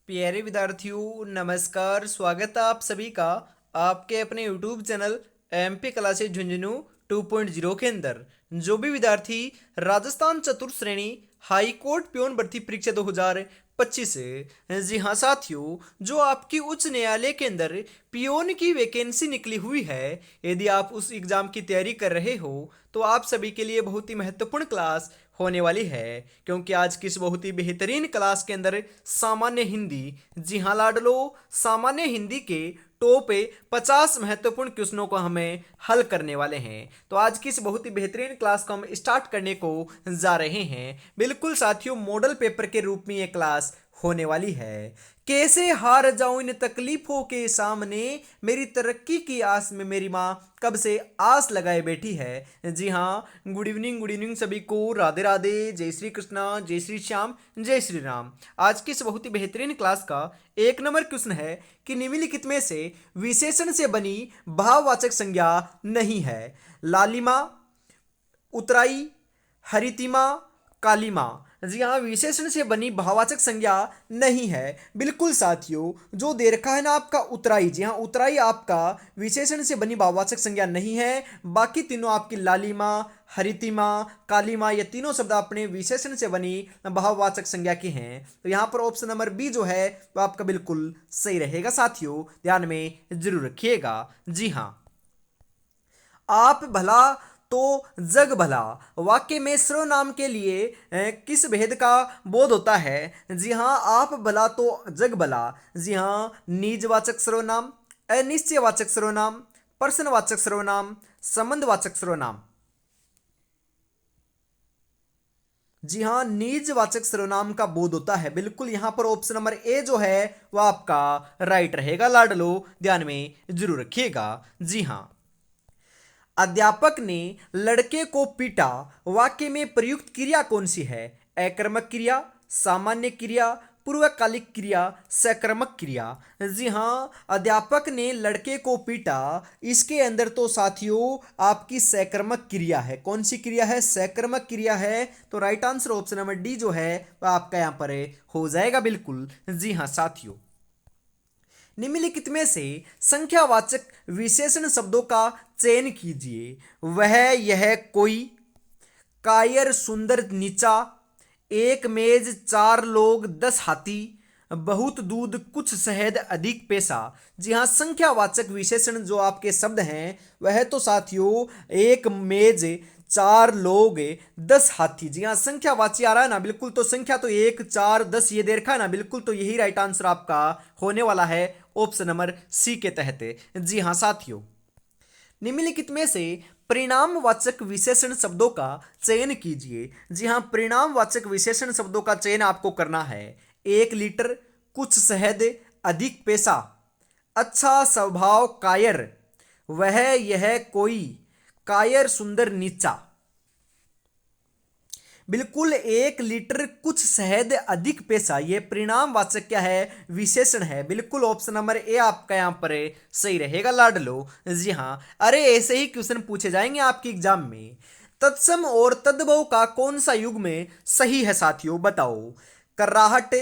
प्यारे विद्यार्थियों नमस्कार। स्वागत है आप सभी का आपके अपने YouTube channel MP classes Jhunjhunu 2.0 के अंदर। जो भी विद्यार्थी राजस्थान चतुर्थ श्रेणी हाई कोर्ट प्योन भर्ती परीक्षा 2025 से, जी हाँ साथियों, जो आपकी उच्च न्यायालय के अंदर पियोन की वैकेंसी निकली हुई है, यदि आप उस एग्जाम की तैयारी कर रहे हो तो आप सभी के लिए बहुत ही महत्वपूर्ण क्लास होने वाली है। क्योंकि आज की इस बहुत ही बेहतरीन क्लास के अंदर सामान्य हिंदी, जी हाँ लाडलो, सामान्य हिंदी के टॉप 50 महत्वपूर्ण क्वेश्चनों को हमें हल करने वाले हैं। तो आज की इस बहुत ही बेहतरीन क्लास को हम स्टार्ट करने को जा रहे हैं। बिल्कुल साथियों, मॉडल पेपर के रूप में ये क्लास होने वाली है। कैसे हार जाऊं इन तकलीफों के सामने, मेरी तरक्की की आस में मेरी माँ कब से आस लगाए बैठी है। जी हाँ, गुड इवनिंग सभी को। राधे राधे, जय श्री कृष्णा, जय श्री श्याम, जय श्री राम। आज की इस बहुत ही बेहतरीन क्लास का एक नंबर क्वेश्चन है कि निम्नलिखित में से विशेषण से बनी भाववाचक संज्ञा नहीं है। लालिमा, उतराई, हरितिमा, कालीमा। जी हाँ, विशेषण से बनी भाववाचक संज्ञा नहीं है। बिल्कुल साथियों, जो दे रखा है ना आपका उतराई, जी हाँ उतराई आपका विशेषण से बनी भाववाचक संज्ञा नहीं है। बाकी तीनों आपकी लालिमा, हरितिमा, कालीमा, ये तीनों शब्द अपने विशेषण से बनी भाववाचक संज्ञा के हैं। तो यहाँ पर ऑप्शन नंबर बी जो है वो आपका बिल्कुल सही रहेगा साथियों, ध्यान में जरूर रखिएगा। जी हाँ, आप भला तो जग भला वाक्य में सर्वनाम के लिए किस भेद का बोध होता है। जी हाँ, आप भला तो जग भला, जी हाँ निजवाचक सर्वनाम, अनिश्चयवाचक सर्वनाम, प्रश्नवाचक सर्वनाम, संबंधवाचक सर्वनाम। जी हाँ, निजवाचक सर्वनाम का बोध होता है। बिल्कुल यहाँ पर ऑप्शन नंबर ए जो है वह आपका राइट रहेगा लाडलो, ध्यान में जरूर रखिएगा। जी हाँ, अध्यापक ने लड़के को पीटा वाक्य में प्रयुक्त क्रिया कौन सी है। अकर्मक क्रिया, सामान्य क्रिया, पूर्वकालिक क्रिया, सकर्मक क्रिया। जी हाँ, अध्यापक ने लड़के को पीटा, इसके अंदर तो साथियों आपकी सकर्मक क्रिया है। कौन सी क्रिया है? सकर्मक क्रिया है। तो right answer option number D जो है वह आपका यहाँ पर हो जाएगा। बिल्कुल जी हाँ साथियों, निम्नलिखित में से संख्यावाचक विशेषण शब्दों का चयन कीजिए। वह, यह, कोई, कायर, सुंदर, नीचा, एक मेज, चार लोग, 10 हाथी, बहुत दूध, कुछ शहद, अधिक पैसा। जी हाँ, संख्यावाचक विशेषण जो आपके शब्द हैं वह तो साथियों एक मेज, चार लोग, 10 हाथी। जी हाँ, संख्यावाची आ रहा है ना, बिल्कुल। तो संख्या तो 1, 4, 10 ये दे रखा है ना, बिल्कुल। तो यही राइट आंसर आपका होने वाला है ऑप्शन नंबर सी के तहत। जी हाँ साथियों, निम्नलिखित में से परिणामवाचक विशेषण शब्दों का चयन कीजिए। जी हाँ, परिणामवाचक विशेषण शब्दों का चयन आपको करना है। 1 लीटर, कुछ शहद, अधिक पैसा, अच्छा स्वभाव, कायर, वह, यह, कोई, कायर, सुंदर, नीचा। बिल्कुल, 1 लीटर, कुछ शहद, अधिक पैसा, ये परिणामवाचक क्या है? विशेषण है। बिल्कुल ऑप्शन नंबर ए आपका यहाँ पर सही रहेगा लाडलो। जी हाँ, अरे ऐसे ही क्वेश्चन पूछे जाएंगे आपके एग्जाम में। तत्सम और तद्भव का कौन सा युग में सही है साथियों, बताओ। कर्राहट,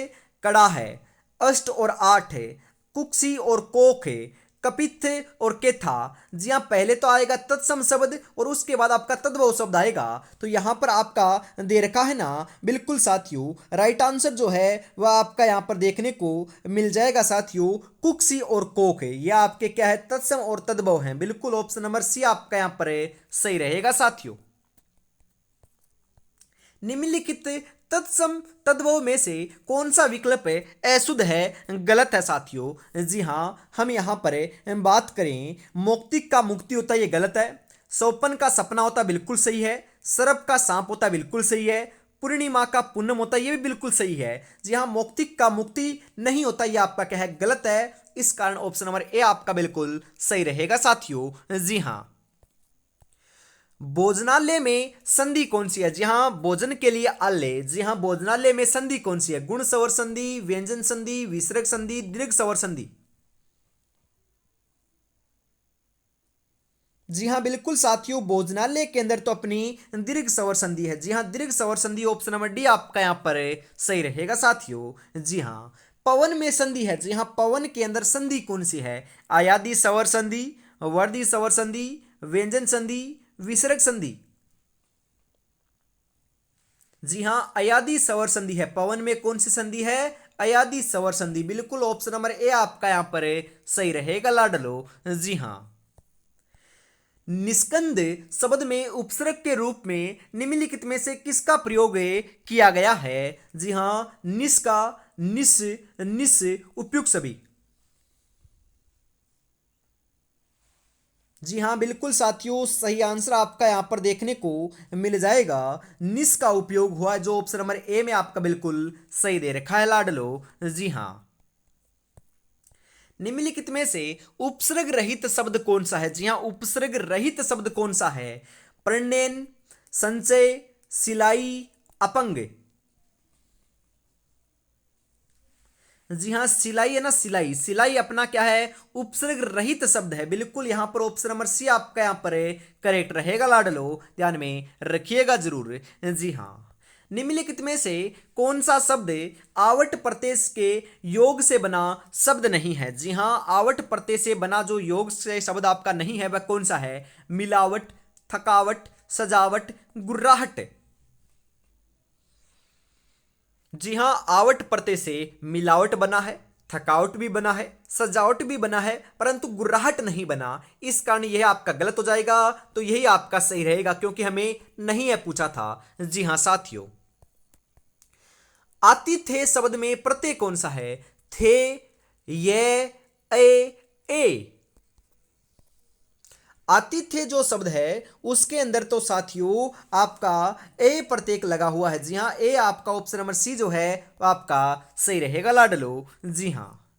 कड़ा है, अष्ट और आठ है, कुक्सी और कोक है, कपिथ और केथा। जी हाँ, पहले तो आएगा तत्सम शब्द और उसके बाद आपका तद्भव शब्द आएगा। तो यहाँ पर आपका दे रखा है ना, बिल्कुल साथियों राइट आंसर जो है वह आपका यहाँ पर देखने को मिल जाएगा साथियों, कुक्सी और कोक है। यह आपके क्या है? तत्सम और तद्भव है। बिल्कुल ऑप्शन नंबर सी आपका यहाँ पर सही रहेगा साथियों। निम्नलिखित तत्सम तद्भव में से कौन सा विकल्प अशुद्ध है, गलत है साथियों। जी हाँ, हम यहाँ पर बात करें, मौक्तिक का मुक्ति होता है, ये गलत है। सौपन का सपना होता, बिल्कुल सही है। सरप का सांप होता, बिल्कुल सही है। पूर्णिमा का पूनम होता है, ये भी बिल्कुल सही है। जी हाँ, मौक्तिक का मुक्ति नहीं होता, ये आपका क्या है? गलत है। इस कारण ऑप्शन नंबर ए आपका बिल्कुल सही रहेगा साथियों। जी हाँ, भोजनालय में संधि कौन सी है? जी हाँ, भोजन के लिए आलय। जी हाँ, भोजनालय में संधि कौन सी है? गुण सवर संधि, व्यंजन संधि, विसर्ग संधि, दीर्घ सवर संधि। जी हाँ, बिल्कुल साथियों, भोजनालय के अंदर तो अपनी दीर्घ सवर संधि है। जी हाँ, दीर्घ सवर संधि ऑप्शन नंबर डी आपका यहाँ पर सही रहेगा साथियों। जी हाँ, पवन में संधि है, जी हाँ पवन के अंदर संधि कौन सी है? आयादी स्वर संधि, वर्दी स्वर संधि, व्यंजन संधि, विसर्ग संधि। जी हाँ अयादी स्वर संधि है। पवन में कौन सी संधि है? अयादी स्वर संधि। बिल्कुल ऑप्शन नंबर ए आपका यहां पर सही रहेगा लाडलो। जी हाँ। निस्कंद शब्द में उपसर्ग के रूप में निम्नलिखित में से किसका प्रयोग किया गया है? जी हाँ निस्का, निस, निस उपयुक्त सभी। जी हाँ बिल्कुल साथियों सही आंसर आपका यहां पर देखने को मिल जाएगा। निस का उपयोग हुआ जो ऑप्शन नंबर ए में आपका बिल्कुल सही दे रखा है लाडलो। जी हाँ। निम्नलिखित में से उपसर्ग रहित शब्द कौन सा है? जी हाँ उपसर्ग रहित शब्द कौन सा है? प्रणयन, संचय, सिलाई, अपंग। जी हाँ सिलाई है ना, सिलाई। सिलाई अपना क्या है? उपसर्ग रहित शब्द है। बिल्कुल यहां पर ऑप्शन नंबर सी आपका यहां पर करेक्ट रहेगा लाडलो, ध्यान में रखिएगा जरूर। जी हाँ। निम्नलिखित में से कौन सा शब्द आवट प्रत्यय के योग से बना शब्द नहीं है? जी हाँ आवट प्रत्यय से बना जो योग से शब्द आपका नहीं है वह कौन सा है? मिलावट, थकावट, सजावट, गुर्राहट। जी हां आवट प्रत्यय से मिलावट बना है, थकावट भी बना है, सजावट भी बना है, परंतु गुर्राहट नहीं बना। इस कारण यह आपका गलत हो जाएगा। तो यही आपका सही रहेगा क्योंकि हमें नहीं है पूछा था। जी हां साथियों। आतिथ्य शब्द में प्रत्यय कौन सा है? थे, ये, ए। आतिथ्य जो शब्द है उसके अंदर तो साथियों आपका ए प्रत्यय लगा हुआ है। जी हाँ ए आपका ऑप्शन नंबर सी जो है वो आपका सही रहेगा लाडलो। जी हाँ।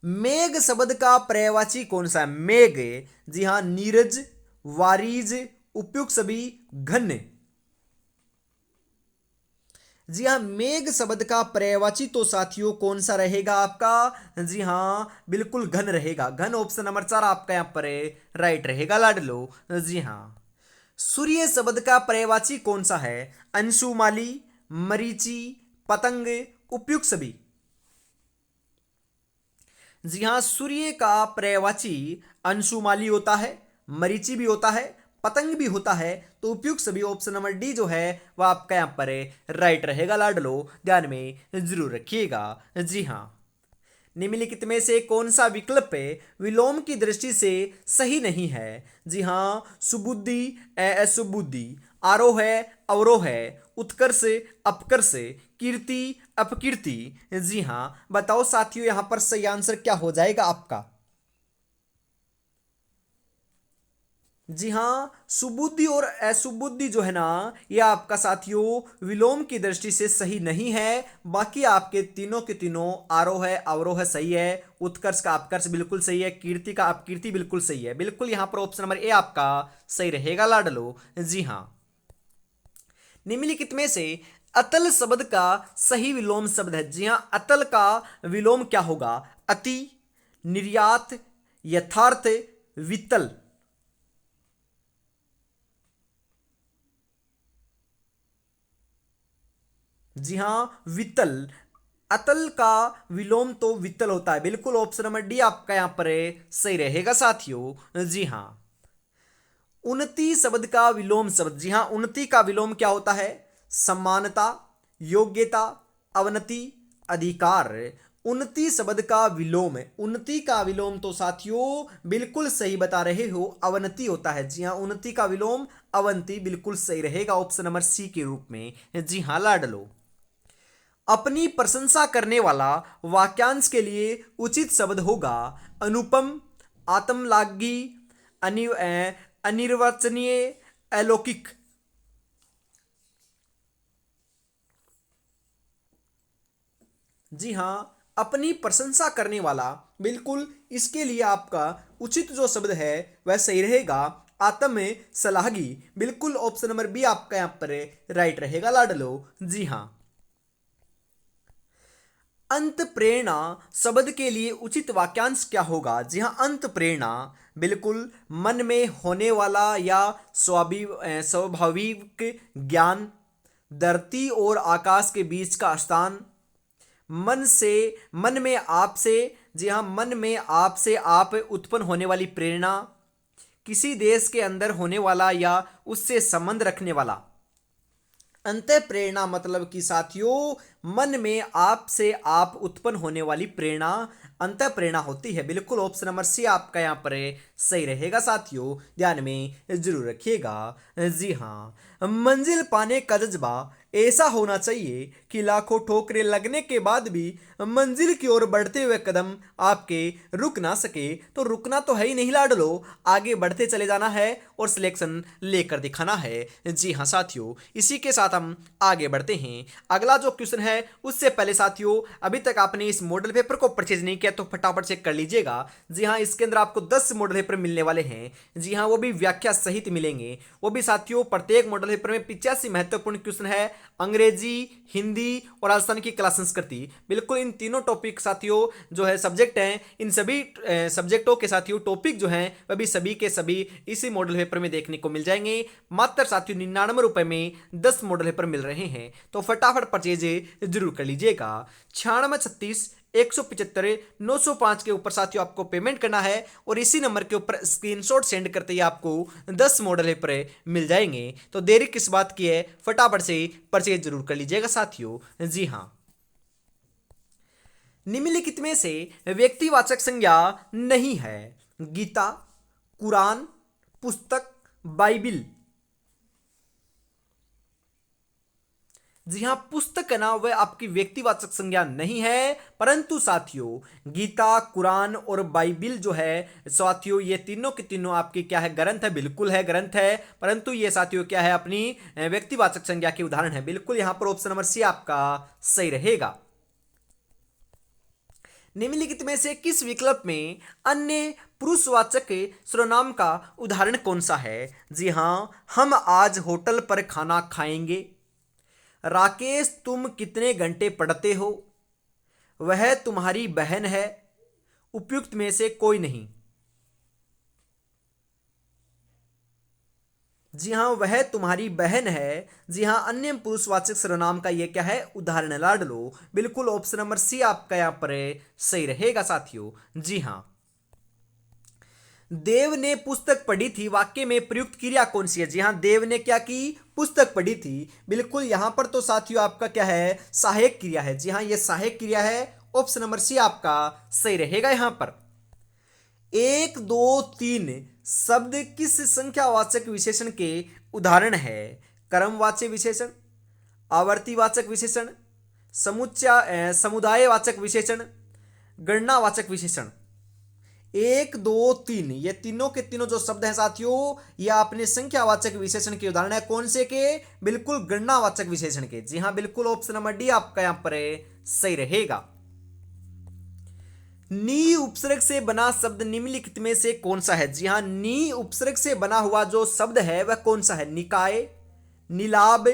मेघ शब्द का पर्यायवाची कौन सा है? मेघ। जी हाँ नीरज, वारिज, उपयुक्त सभी, घन। जी हाँ मेघ शब्द का पर्यायवाची तो साथियों कौन सा रहेगा आपका? जी हाँ बिल्कुल घन रहेगा। घन ऑप्शन नंबर 4 आपका यहां पर राइट रहेगा लाडलो। जी हाँ। सूर्य शब्द का पर्यायवाची कौन सा है? अंशुमाली, मरीचि, पतंग, उपयुक्त सभी। जी हाँ सूर्य का पर्यायवाची अंशुमाली होता है, मरीचि भी होता है, पतंग भी होता है। तो उपयुक्त सभी ऑप्शन नंबर डी जो है वह आपका यहां पर राइट रहेगा लाडलो, ध्यान में जरूर रखिएगा। जी हाँ। निम्नलिखित में से कौन सा विकल्प विलोम की दृष्टि से सही नहीं है? जी हाँ सुबुद्धि, सुबुद्धि, आरोह है, अवरोह है, उत्कर्ष, अपकर्ष, कीर्ति, अपकीर्ति। जी हाँ बताओ साथियों यहां पर सही आंसर क्या हो जाएगा आपका? जी हाँ सुबुद्धि और असुबुद्धि जो है ना ये आपका साथियों विलोम की दृष्टि से सही नहीं है। बाकी आपके तीनों के तीनों आरोह है, अवरोह सही है, उत्कर्ष का अपकर्ष बिल्कुल सही है, कीर्ति का अपकीर्ति बिल्कुल सही है। बिल्कुल यहां पर ऑप्शन नंबर ए आपका सही रहेगा लाडलो। जी हाँ। निम्नलिखित में से अतल शब्द का सही विलोम शब्द है? जी हाँ अतल का विलोम क्या होगा? अति, निर्यात, यथार्थ, वितल। जी हाँ वित्तल। अतल का विलोम तो वित्तल होता है। बिल्कुल ऑप्शन नंबर डी आपका यहां पर सही रहेगा साथियों। जी हाँ। उन्नति शब्द का विलोम शब्द? जी हाँ उन्नति का विलोम क्या होता है? सम्मानता, योग्यता, अवनति, अधिकार। उन्नति शब्द का विलोम है, उन्नति का विलोम तो साथियों बिल्कुल सही बता रहे हो अवनति होता है। जी हाँ उन्नति का विलोम अवंती बिल्कुल सही रहेगा ऑप्शन नंबर सी के रूप में। जी हाँ लाडलो। अपनी प्रशंसा करने वाला वाक्यांश के लिए उचित शब्द होगा अनुपम, आत्मलागी, अनिर्वचनीय, अलौकिक। जी हाँ अपनी प्रशंसा करने वाला बिल्कुल इसके लिए आपका उचित जो शब्द है वह सही रहेगा आत्म सलाहगी। बिल्कुल ऑप्शन नंबर बी आपका यहां पर राइट रहेगा लाडलो। जी हाँ। अंत प्रेरणा शब्द के लिए उचित वाक्यांश क्या होगा? जी हाँ अंत प्रेरणा बिल्कुल मन में होने वाला या स्वाभाविक ज्ञान, धरती और आकाश के बीच का स्थान, मन से, मन में आप से, जी हाँ, मन में आप से आप उत्पन्न होने वाली प्रेरणा, किसी देश के अंदर होने वाला या उससे संबंध रखने वाला। अंतः प्रेरणा मतलब कि साथियों मन में आप से आप उत्पन्न होने वाली प्रेरणा अंतः प्रेरणा होती है। बिल्कुल ऑप्शन नंबर सी आपका यहाँ पर सही रहेगा साथियों, ध्यान में जरूर रखिएगा। जी हाँ, मंजिल पाने का जज्बा ऐसा होना चाहिए कि लाखों ठोकरें लगने के बाद भी मंजिल की ओर बढ़ते हुए कदम आपके रुक ना सके। तो रुकना तो है ही नहीं लाडलो, आगे बढ़ते चले जाना है और सिलेक्शन लेकर दिखाना है। जी हाँ साथियों, इसी के साथ हम आगे बढ़ते हैं। अगला जो क्वेश्चन है उससे पहले साथियों, अभी तक आपने इस मॉडल पेपर को परचेज नहीं किया तो फटाफट चेक कर लीजिएगा। जी हाँ, इसके अंदर आपको 10 मॉडल पेपर मिलने वाले हैं। जी हाँ, वो भी व्याख्या सहित मिलेंगे। वो भी साथियों प्रत्येक मॉडल पेपर में 85 महत्वपूर्ण क्वेश्चन है, अंग्रेजी, हिंदी और राजस्थान की कला संस्कृति। बिल्कुल इन तीनों टॉपिक साथियों जो है सब्जेक्ट हैं, इन सभी सब्जेक्टों के साथियों टॉपिक जो हैं वह भी सभी के सभी इसी मॉडल पेपर में देखने को मिल जाएंगे। मात्र साथियों 99 रुपए में 10 मॉडल पेपर मिल रहे हैं, तो फटाफट परचेज जरूर कर लीजिएगा। 9636 175 905 के ऊपर साथियों आपको पेमेंट करना है और इसी नंबर के ऊपर स्क्रीनशॉट सेंड करते ही आपको 10 मॉडल पेपर मिल जाएंगे। तो देरी किस बात की है, फटाफट से परचेज जरूर कर लीजिएगा साथियों। जी हाँ, निम्नलिखित में से व्यक्तिवाचक संज्ञा नहीं है। गीता, कुरान, पुस्तक, बाइबिल। जी हाँ, पुस्तक है ना वह आपकी व्यक्तिवाचक संज्ञा नहीं है, परंतु साथियों गीता, कुरान और बाइबिल जो है साथियों ये तीनों के तीनों आपकी क्या है, ग्रंथ है। बिल्कुल है, ग्रंथ है, परंतु ये साथियों क्या है, अपनी व्यक्तिवाचक संज्ञा के उदाहरण है। बिल्कुल यहां पर ऑप्शन नंबर सी आपका सही रहेगा। निम्नलिखित में से किस विकल्प में अन्य पुरुषवाचक सर्वनाम का उदाहरण कौन सा है? जी हां, हम आज होटल पर खाना खाएंगे। राकेश तुम कितने घंटे पढ़ते हो? वह तुम्हारी बहन है। उपयुक्त में से कोई नहीं। जी हाँ, वह तुम्हारी बहन है। जी हाँ, अन्य पुरुषवाचक सर्वनाम का यह क्या है, उदाहरण है लाडलो। बिल्कुल ऑप्शन नंबर सी आपका यहां पर सही रहेगा साथियों। जी हाँ, देव ने पुस्तक पढ़ी थी वाक्य में प्रयुक्त क्रिया कौन सी है? जी हाँ, देव ने क्या की, पुस्तक पढ़ी थी। बिल्कुल यहां पर तो साथियों आपका क्या है, सहायक क्रिया है। जी हाँ, यह सहायक क्रिया है। ऑप्शन नंबर सी आपका सही रहेगा। यहां पर 1 2 3 शब्द किस संख्यावाचक विशेषण के उदाहरण है? कर्मवाच्य विशेषण, आवर्तीवाचक विशेषण, समुदायवाचक विशेषण, गणनावाचक विशेषण। 1 2 3 ये तीनों के तीनों जो शब्द हैं साथियों ये अपने संख्यावाचक विशेषण के उदाहरण है। कौन से के? बिल्कुल गणनावाचक विशेषण के। जी हाँ, बिल्कुल ऑप्शन नंबर डी आपका यहां पर सही रहेगा। नी उपसर्ग से बना शब्द निम्नलिखित में से कौन सा है? जी हां, नी उपसर्ग से बना हुआ जो शब्द है वह कौन सा है? निकाय, निलाब,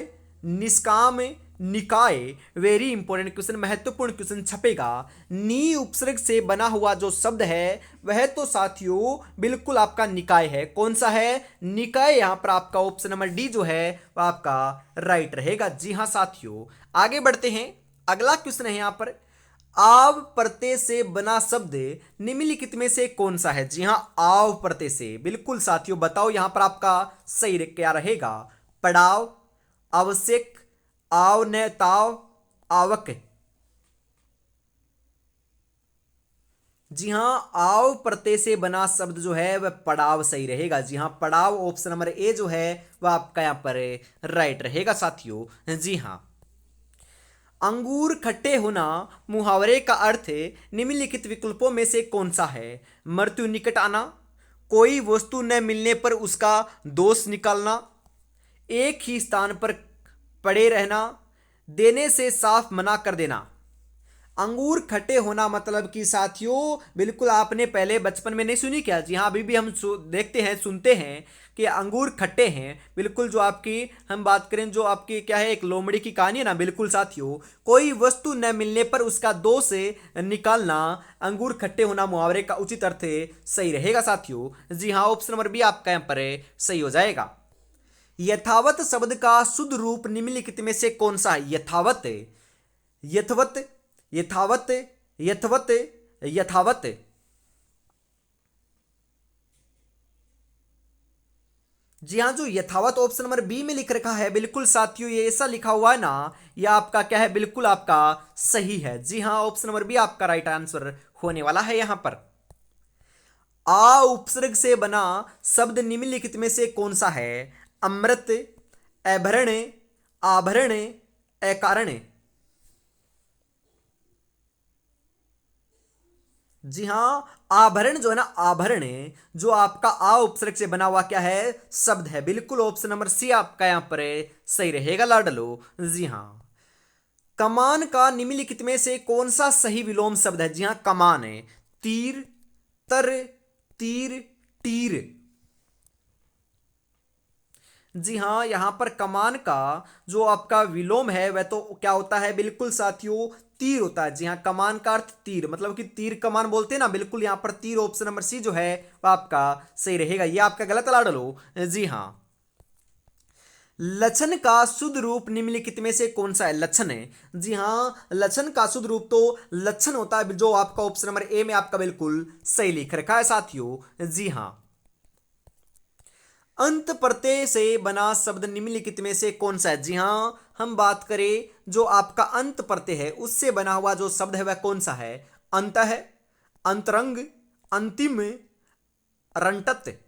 निष्काम, निकाय। वेरी इंपॉर्टेंट क्वेश्चन, महत्वपूर्ण क्वेश्चन छपेगा। नी उपसर्ग से बना हुआ जो शब्द है वह तो साथियों बिल्कुल आपका निकाय है। कौन सा है? निकाय। यहां पर आपका ऑप्शन नंबर डी जो है वह आपका राइट रहेगा। जी हां साथियों, आगे बढ़ते हैं। अगला क्वेश्चन है यहां पर, आव प्रत्यय से बना शब्द निम्नलिखित में से कौन सा है? जी हां, आव प्रत्यय से। बिल्कुल साथियों बताओ यहां पर आपका सही क्या रहेगा? पड़ाव, आवश्यक, आवनताव, आवक। जी हां, आव प्रत्यय से बना शब्द जो है वह पड़ाव सही रहेगा। जी हां, पड़ाव ऑप्शन नंबर ए जो है वह आपका यहां पर राइट रहेगा साथियों। जी हां, अंगूर खट्टे होना मुहावरे का अर्थ निम्नलिखित विकल्पों में से कौन सा है? मृत्यु निकट आना, कोई वस्तु न मिलने पर उसका दोष निकालना, एक ही स्थान पर पड़े रहना, देने से साफ मना कर देना। अंगूर खट्टे होना मतलब कि साथियों बिल्कुल आपने पहले बचपन में नहीं सुनी क्या? जी हाँ, अभी भी हम देखते हैं, सुनते हैं कि अंगूर खट्टे हैं। बिल्कुल जो आपकी हम बात करें जो आपकी क्या है, एक लोमड़ी की कहानी है ना। बिल्कुल साथियों, कोई वस्तु न मिलने पर उसका दोष निकालना, अंगूर खट्टे होना मुहावरे का उचित अर्थ सही रहेगा साथियों। जी हाँ, ऑप्शन नंबर बी आपका यहाँ पर सही हो जाएगा। यथावत शब्द का शुद्ध रूप निम्नलिखित में से कौन सा है? यथावत, यथवत, यथावत, यथवत, यथावत। जी हाँ, जो यथावत ऑप्शन नंबर बी में लिख रखा है, बिल्कुल साथियों ये ऐसा लिखा हुआ है ना, ये आपका क्या है, बिल्कुल आपका सही है। जी हाँ, ऑप्शन नंबर बी आपका राइट आंसर होने वाला है यहां पर। आ उपसर्ग से बना शब्द निम्नलिखित में से कौन सा है? अमृत, अभरण, आभरण, अकारण। जी हाँ, आभरण जो है ना, आभरण जो आपका आ उपसर्ग से बना हुआ क्या है, शब्द है। बिल्कुल ऑप्शन नंबर सी आपका यहां पर सही रहेगा लाडलो। जी हाँ। कमान का निम्नलिखित में से कौन सा सही विलोम शब्द है? जी हाँ, कमान है। तीर, तर, तीर, तीर। जी हाँ, यहां पर कमान का जो आपका विलोम है वह तो क्या होता है, बिल्कुल साथियों तीर होता है। जी हाँ, कमान का अर्थ तीर, मतलब कि तीर कमान बोलते हैं ना, बिल्कुल यहां पर तीर ऑप्शन नंबर सी जो है वह आपका सही रहेगा। ये आपका गलत ला डालो। जी हाँ। लक्षण का शुद्ध रूप निम्नलिखित में से कौन सा है? लक्षण है। जी हाँ, लक्षण का शुद्ध रूप तो लक्षण होता है, जो आपका ऑप्शन नंबर ए में आपका बिल्कुल सही लिख रखा है साथियों। जी हाँ। अंत प्रत्यय से बना शब्द निम्नलिखित में से कौन सा है? जी हाँ, हम बात करें जो आपका अंत प्रत्यय है उससे बना हुआ जो शब्द है वह कौन सा है? अंत है, अंतरंग, अंतिम, रंटत।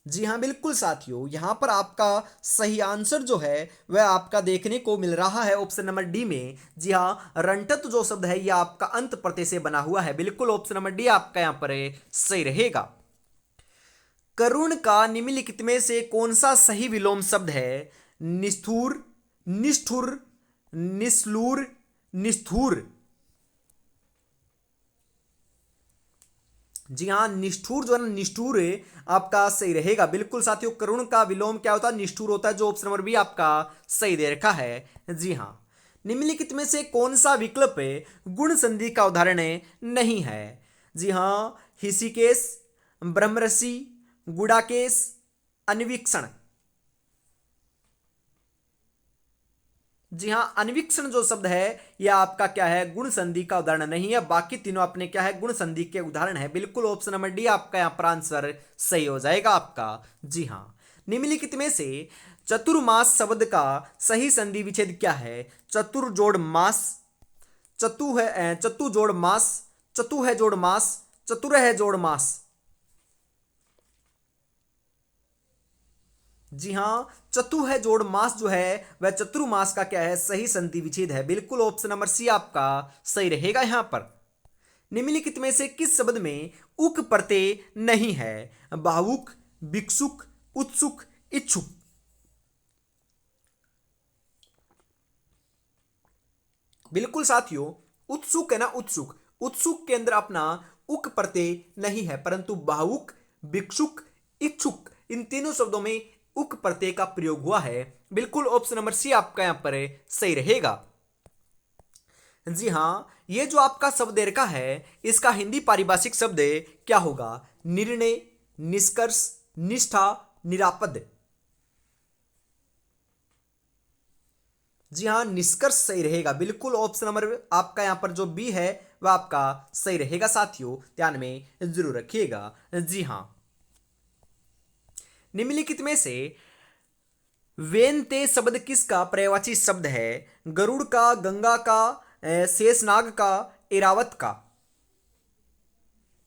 जी हाँ, बिल्कुल साथियों, यहां पर आपका सही आंसर जो है वह आपका देखने को मिल रहा है ऑप्शन नंबर डी में। जी हाँ, रंटत जो शब्द है यह आपका अंत प्रत्यय से बना हुआ है। बिल्कुल ऑप्शन नंबर डी आपका यहां पर सही रहेगा। करुण का निम्नलिखित में से कौन सा सही विलोम शब्द है? निष्ठुर, निष्ठुर, निस्लूर, निष्ठुर। जी हाँ, निष्ठुर जो है ना, निष्ठुर आपका सही रहेगा। बिल्कुल साथियों, करुण का विलोम क्या होता है? निष्ठुर होता है, जो ऑप्शन नंबर बी आपका सही दे रखा है। जी हाँ। निम्नलिखित में से कौन सा विकल्प गुण संधि का उदाहरण नहीं है? जी हाँ, ऋषिकेश, ब्रह्मर्षि, गुड़ाकेश, अन्वीक्षण। जी हाँ, अन्वीक्षण जो शब्द है यह आपका क्या है, गुण संधि का उदाहरण नहीं है। बाकी तीनों अपने क्या है, गुण संधि के उदाहरण है। बिल्कुल ऑप्शन नंबर डी आपका यहाँ पर आंसर सही हो जाएगा आपका। जी हाँ। निम्नलिखित में से चतुर्मास शब्द का सही संधि विच्छेद क्या है? चतुर जोड़ मास, चतु है चतु जोड़ मास, चतु है जोड़ मास, चतुर है जोड़ मास। जी हाँ, चतु है जोड़ मास जो है वह चतुर्मास का क्या है, सही संधि विच्छेद है। बिल्कुल ऑप्शन नंबर सी आपका सही रहेगा यहां पर। निम्नलिखित में से किस शब्द में उक प्रत्यय नहीं है? भावुक, भिक्षुक, उत्सुक, इच्छुक। बिल्कुल साथियों, उत्सुक है ना, उत्सुक, उत्सुक के अंदर अपना उक प्रत्यय नहीं है, परंतु भावुक, भिक्षुक, इच्छुक इन तीनों शब्दों में उक प्रत्यय का प्रयोग हुआ है। बिल्कुल ऑप्शन नंबर सी आपका यहां पर सही रहेगा। जी हाँ, ये जो आपका शब्द रेखा है इसका हिंदी पारिभाषिक शब्द क्या होगा? निर्णय, निष्कर्ष, निष्ठा, निरापद। जी हाँ, निष्कर्ष सही रहेगा। बिल्कुल ऑप्शन नंबर आपका यहाँ पर जो बी है वह आपका सही रहेगा साथियों, ध्यान में जरूर रखिएगा। जी हाँ। निम्नलिखित में से वेनते शब्द किसका पर्यायवाची शब्द है? गरुड़ का, गंगा का, शेषनाग का, एरावत का।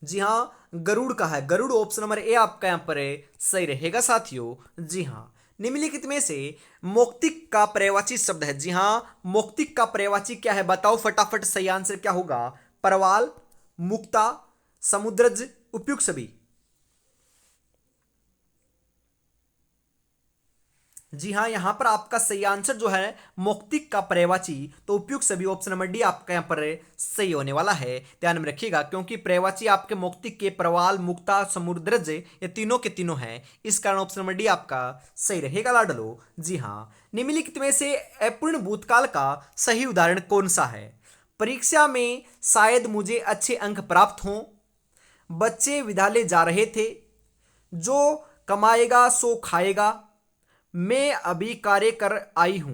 जी हाँ, गरुड़ का है। गरुड़ ऑप्शन नंबर ए आपका यहां पर सही रहेगा साथियों। जी हाँ। निम्नलिखित में से मौक्तिक का पर्यायवाची शब्द है। जी हाँ, मौक्तिक का पर्यायवाची क्या है? बताओ फटाफट, सही आंसर क्या होगा? परवाल, मुक्ता, समुद्रज, उपयुक्त सभी। जी हाँ, यहां पर आपका सही आंसर जो है मौक्तिक का पर्यायवाची, तो उपयुक्त सभी ऑप्शन नंबर डी आपका यहां पर सही होने वाला है। ध्यान में रखिएगा, क्योंकि पर्यायवाची आपके मौक्तिक के प्रवाल, मुक्ता, समुद्रज ये तीनों के तीनों हैं, इस कारण ऑप्शन नंबर डी आपका सही रहेगा लाडलो। जी हाँ। निम्नलिखित में से अपूर्ण भूतकाल का सही उदाहरण कौन सा है? परीक्षा में शायद मुझे अच्छे अंक प्राप्त हों, बच्चे विद्यालय जा रहे थे, जो कमाएगा सो खाएगा, मैं अभी कार्य कर आई हूं।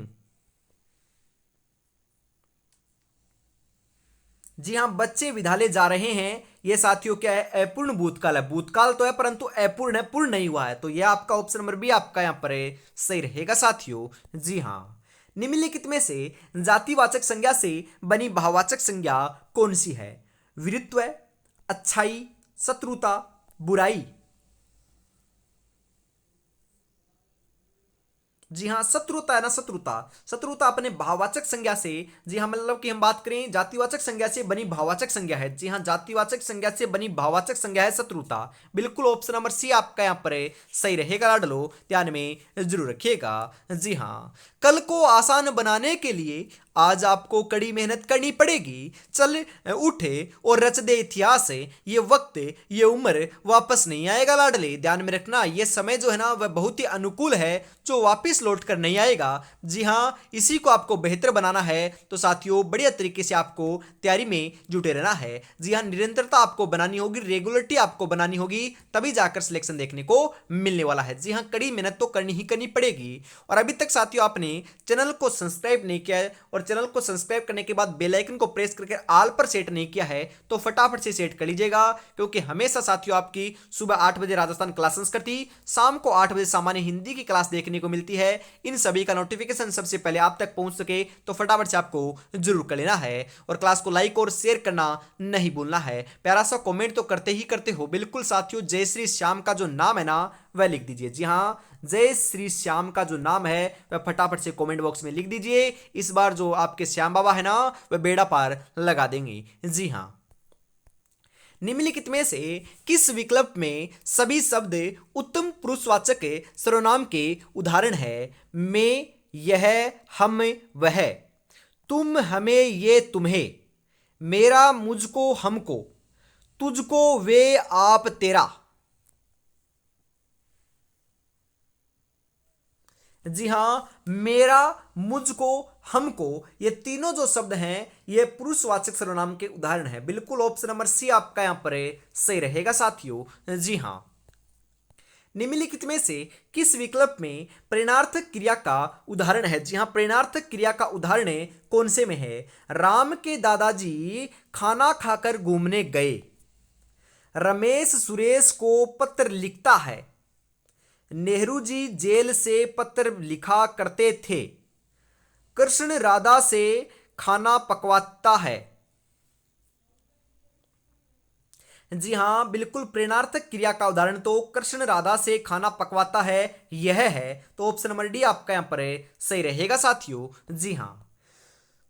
जी हाँ, बच्चे विद्यालय जा रहे हैं, ये साथियों क्या है, अपूर्ण भूतकाल है। भूतकाल तो है परंतु अपूर्ण है, पूर्ण नहीं हुआ है, तो यह आपका ऑप्शन नंबर बी आपका यहाँ पर है, सही रहेगा साथियों। जी हाँ, निम्नलिखित में से जातिवाचक संज्ञा से बनी भाववाचक संज्ञा कौन सी है? वीरत्व, अच्छाई, शत्रुता, बुराई। जी हाँ, शत्रुता है ना, शत्रुता। शत्रुता अपने भाववाचक संज्ञा से, जी हाँ, मतलब कि हम बात करें जातिवाचक संज्ञा से बनी भाववाचक संज्ञा है। जी हाँ, जातिवाचक संज्ञा से बनी भाववाचक संज्ञा है शत्रुता। बिल्कुल ऑप्शन नंबर सी आपका यहाँ पर है, सही रहेगा लाडलो, ध्यान में जरूर रखिएगा। जी हाँ, कल को आसान बनाने के लिए आज आपको कड़ी मेहनत करनी पड़ेगी। चल उठे और रच दे इतिहास, ये वक्त, ये उम्र वापस नहीं आएगा लाडले, ध्यान में रखना। ये समय जो है ना वह बहुत ही अनुकूल है, जो वापस लौट कर नहीं आएगा। जी हाँ, इसी को आपको बेहतर बनाना है तो साथियों बढ़िया तरीके से आपको तैयारी में जुटे रहना है। जी हाँ, निरंतरता आपको बनानी होगी, रेगुलरिटी आपको बनानी होगी, तभी जाकर सिलेक्शन देखने को मिलने वाला है। जी हाँ, कड़ी मेहनत तो करनी ही करनी पड़ेगी। और अभी तक साथियों आपने चैनल को सब्सक्राइब नहीं किया है और चैनल को सब्सक्राइब करने के बाद बेल आइकन को प्रेस करके ऑल पर सेट नहीं किया है तो फटाफट से सेट कर लीजिएगा, क्योंकि हमेशा साथियों आपकी सुबह 8 बजे राजस्थान क्लास संस्कृति, शाम को 8 बजे सामान्य हिंदी की क्लास देखने को मिलती है। इन सभी का नोटिफिकेशन सबसे पहले आप तक पहुंच सके तो फटाफट से आपको जरूर कर लेना है और क्लास को लाइक और शेयर करना नहीं भूलना है। प्यारा सा कमेंट तो करते ही करते हो, बिल्कुल साथियों जय श्री श्याम का जो नाम है ना वह लिख दीजिए। जी हाँ, जय श्री श्याम का जो नाम है वह फटाफट से कमेंट बॉक्स में लिख दीजिए। इस बार जो आपके श्याम बाबा है ना वह बेड़ा पार लगा देंगे। जी हाँ, निम्नलिखित में से किस विकल्प में सभी शब्द उत्तम पुरुषवाचक सर्वनाम के उदाहरण है? मैं, यह, हम, वह। तुम, हमें, ये, तुम्हें। मेरा, मुझको, हमको। तुझको, वे, आप, तेरा। जी हाँ, मेरा, मुझको, हमको, ये तीनों जो शब्द हैं ये पुरुषवाचक सर्वनाम के उदाहरण हैं। बिल्कुल ऑप्शन नंबर सी आपका यहां पर सही रहेगा साथियों। जी हाँ, निम्नलिखित में से किस विकल्प में प्रेरणार्थक क्रिया का उदाहरण है? जी हाँ, प्रेरणार्थक क्रिया का उदाहरण कौन से में है? राम के दादाजी खाना खाकर घूमने गए। रमेश सुरेश को पत्र लिखता है। नेहरू जी जेल से पत्र लिखा करते थे। कृष्ण राधा से खाना पकवाता है। जी हाँ, बिल्कुल प्रेरणार्थक क्रिया का उदाहरण तो कृष्ण राधा से खाना पकवाता है यह है, तो ऑप्शन नंबर डी आपका यहां पर सही रहेगा साथियों। जी हाँ,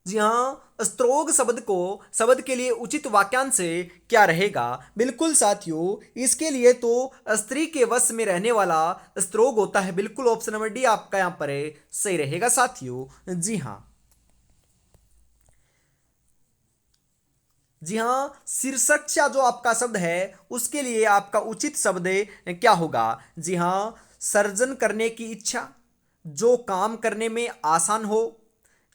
जी हाँ, स्त्रोग शब्द के लिए उचित वाक्यांश क्या रहेगा? बिल्कुल साथियों, इसके लिए तो स्त्री के वश में रहने वाला स्त्रोग होता है। बिल्कुल ऑप्शन नंबर डी आपका यहाँ पर सही रहेगा साथियों। जी हाँ, जी हाँ, शीर्षक जो आपका शब्द है उसके लिए आपका उचित शब्द क्या होगा? जी हाँ, सर्जन करने की इच्छा, जो काम करने में आसान हो,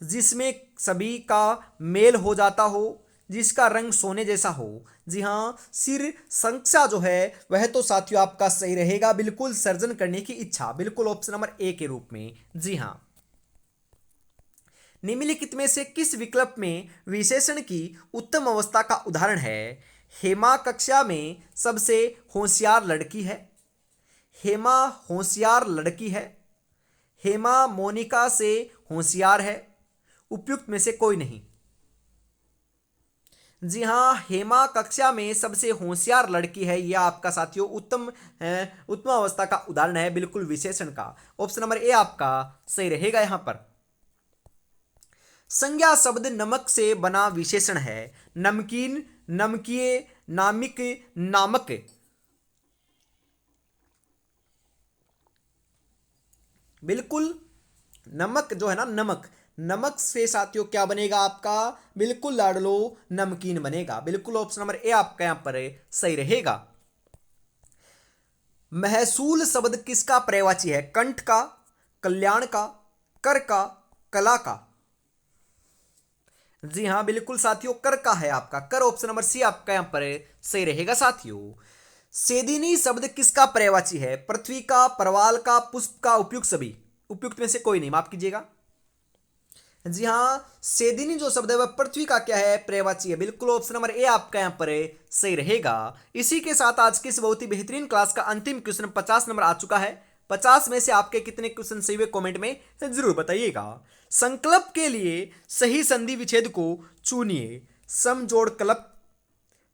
जिसमें सभी का मेल हो जाता हो, जिसका रंग सोने जैसा हो। जी हाँ, सिर संख्या जो है वह तो साथियों आपका सही रहेगा, बिल्कुल सर्जन करने की इच्छा, बिल्कुल ऑप्शन नंबर ए के रूप में। जी हाँ, निम्नलिखित में से किस विकल्प में विशेषण की उत्तम अवस्था का उदाहरण है? हेमा कक्षा में सबसे होशियार लड़की है। हेमा होशियार लड़की है। हेमा मोनिका से होशियार है। उपयुक्त में से कोई नहीं। जी हाँ, हेमा कक्षा में सबसे होशियार लड़की है, यह आपका साथियों उत्तम अवस्था का उदाहरण है, बिल्कुल विशेषण का। ऑप्शन नंबर ए आपका सही रहेगा यहां पर। संज्ञा शब्द नमक से बना विशेषण है। नमकीन, नमकीय, नामिक, नामक। बिल्कुल, नमक जो है ना, नमक, नमक से साथियों क्या बनेगा आपका? बिल्कुल लाडलो, नमकीन बनेगा। बिल्कुल ऑप्शन नंबर ए आपका यहां पर सही रहेगा। महसूल शब्द किसका पर्यायवाची है? कंठ का, कल्याण का, कर का, कला का। जी हाँ, बिल्कुल साथियों कर का है आपका, कर ऑप्शन नंबर सी आपका यहां पर सही रहेगा साथियों। सेदिनी शब्द किसका पर्यायवाची है? पृथ्वी का, परवाल का, पुष्प का, उपयुक्त सभी। उपयुक्त में से कोई नहीं, माफ कीजिएगा। जी हाँ, सेदिनी जो शब्द है वह पृथ्वी का क्या है, पर्यायवाची है। बिल्कुल ऑप्शन नंबर ए आपका यहाँ पर सही रहेगा। इसी के साथ आज की इस बहुत ही बेहतरीन क्लास का अंतिम क्वेश्चन 50 नंबर आ चुका है। 50 में से आपके कितने क्वेश्चन सही हुए कमेंट में जरूर बताइएगा। संकल्प के लिए सही संधि विच्छेद को चुनिए। सम जोड़ कलप,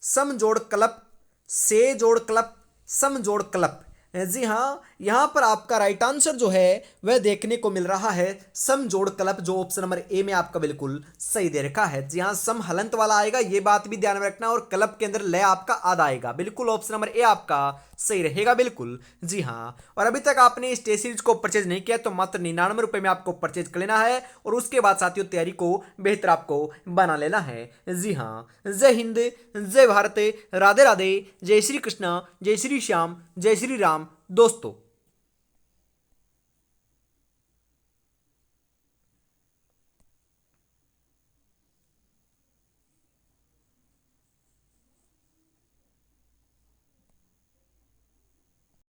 सम जोड़ कलप, से जोड़ कलप, सम जोड़ कलप। जी हाँ, यहाँ पर आपका राइट आंसर जो है वह देखने को मिल रहा है सम जोड़ कलप, जो ऑप्शन नंबर ए में आपका बिल्कुल सही दे रखा है। जी हाँ, सम हलंत वाला आएगा, ये बात भी ध्यान में रखना, और कलप के अंदर लय आपका आधा आएगा। बिल्कुल ऑप्शन नंबर ए आपका सही रहेगा। बिल्कुल जी हाँ। और अभी तक आपने इस टेस्ट सीरीज को परचेज नहीं किया तो मात्र 99 रुपए में आपको परचेज कर लेना है, और उसके बाद साथियों तैयारी को बेहतर आपको बना लेना है। जी हाँ, जय हिंद, जय भारत, राधे राधे, जय श्री कृष्णा, जय श्री श्याम, जय श्री राम दोस्तों।